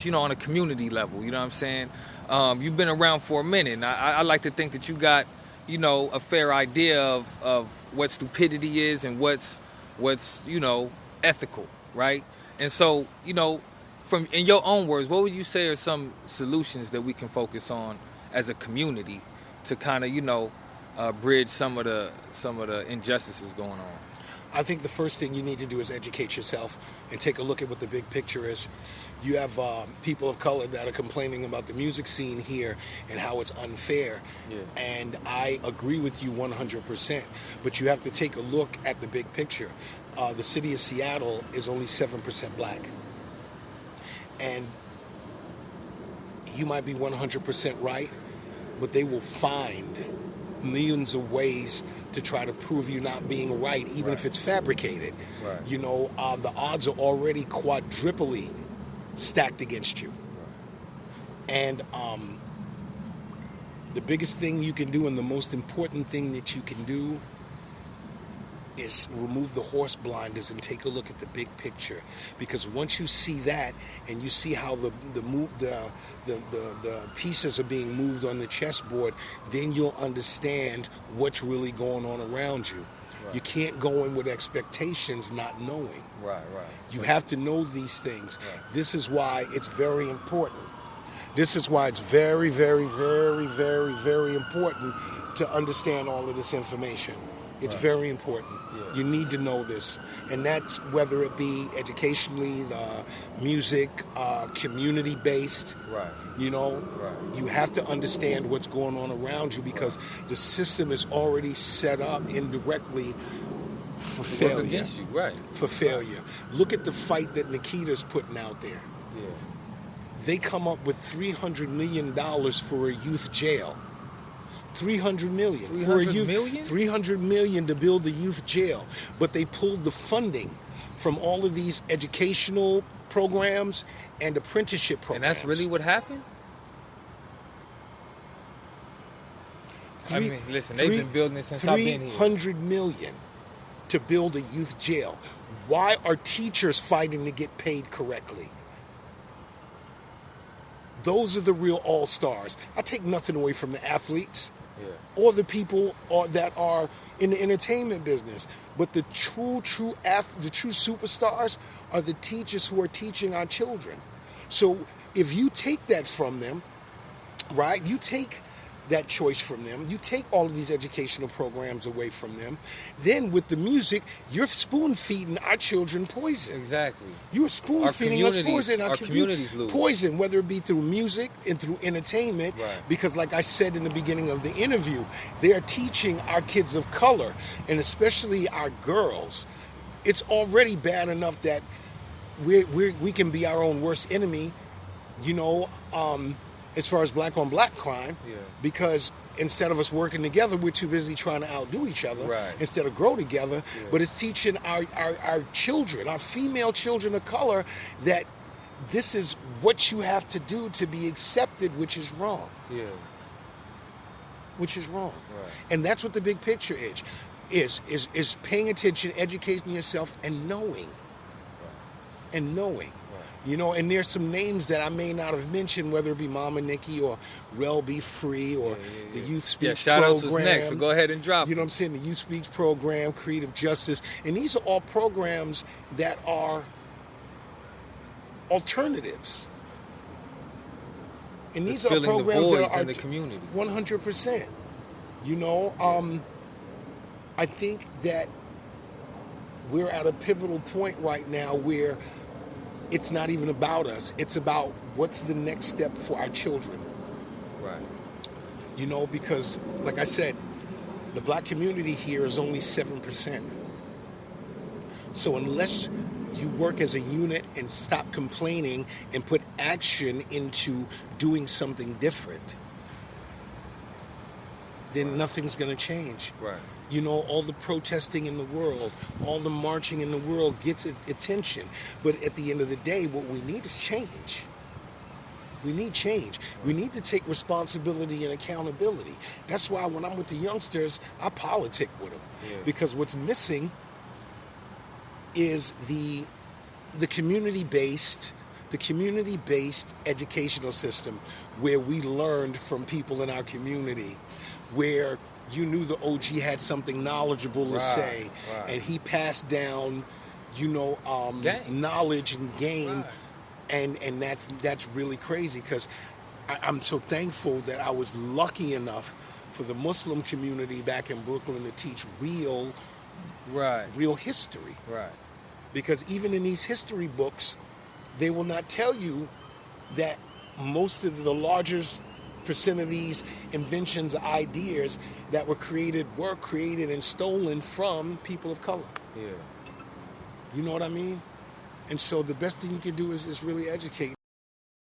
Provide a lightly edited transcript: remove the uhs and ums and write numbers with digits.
on a community level. You know what I'm saying? You've been around for a minute, and I like to think that you got, a fair idea of what stupidity is and what's ethical, right? And so, from in your own words, what would you say are some solutions that we can focus on as a community to kind of, bridge some of the injustices going on? I think the first thing you need to do is educate yourself and take a look at what the big picture is. You have people of color that are complaining about the music scene here and how it's unfair. Yeah. And I agree with you 100%. But you have to take a look at the big picture. The city of Seattle is only 7% black. And you might be 100% right, but they will find millions of ways to try to prove you not being right, even if it's fabricated. Right. The odds are already quadruply stacked against you. Right. And the biggest thing you can do and the most important thing that you can do is remove the horse blinders and take a look at the big picture. Because once you see that and you see how the pieces are being moved on the chessboard, then you'll understand what's really going on around you. Right. You can't go in with expectations not knowing. Right. You have to know these things. Right. This is why it's very important. This is why it's very, very, very, very, very important to understand all of this information. It's very important. Yeah. You need to know this. And that's whether it be educationally, music, community-based. Right. You have to understand what's going on around you because the system is already set up indirectly for failure. Against you, right. For failure. Look at the fight that Nikita's putting out there. Yeah. They come up with $300 million for a youth jail. $300 million. $300 million to build a youth jail. But they pulled the funding from all of these educational programs and apprenticeship programs. And that's really what happened? Listen, they've been building it since I've been here. $300 million to build a youth jail. Why are teachers fighting to get paid correctly? Those are the real all-stars. I take nothing away from the athletes. Yeah. Or the people that are in the entertainment business. But the true superstars are the teachers who are teaching our children. So if you take that from them, right, you take that choice from them, you take all of these educational programs away from them, then with the music, you're spoon-feeding our children poison. Exactly. You're spoon-feeding us poison. Our communities lose. Poison, whether it be through music and through entertainment, right. Because like I said in the beginning of the interview, they're teaching our kids of color, and especially our girls, it's already bad enough that we can be our own worst enemy, as far as black on black crime, because instead of us working together, we're too busy trying to outdo each other instead of grow together. Yeah. But it's teaching our children, our female children of color, that this is what you have to do to be accepted, which is wrong. Yeah. Which is wrong. Right. And that's what the big picture is paying attention, educating yourself, and knowing. Right. And knowing. And there's some names that I may not have mentioned, whether it be Mama Nikki or Rel Be Free or the Youth Speaks shout program. Shout out was next, so go ahead and drop You know what I'm saying? The Youth Speaks program, Creative Justice. And these are all programs that are alternatives. And these are programs that are in the community. 100%. I think that we're at a pivotal point right now where it's not even about us. It's about what's the next step for our children. Right. Because, like I said, the black community here is only 7%. So unless you work as a unit and stop complaining and put action into doing something different, then nothing's going to change. Right. All the protesting in the world, all the marching in the world gets attention. But at the end of the day, what we need is change. We need change. We need to take responsibility and accountability. That's why when I'm with the youngsters, I politic with them. Yeah. Because what's missing is the community-based the community-based educational system where we learned from people in our community, where you knew the OG had something knowledgeable to say, and he passed down, Game. knowledge and game, Right. and that's really crazy, because I'm so thankful that I was lucky enough for the Muslim community back in Brooklyn to teach real history. Right. Because even in these history books, they will not tell you that most of the largest percent of these inventions, ideas that were created and stolen from people of color. Yeah. You know what I mean? And so the best thing you can do is really educate.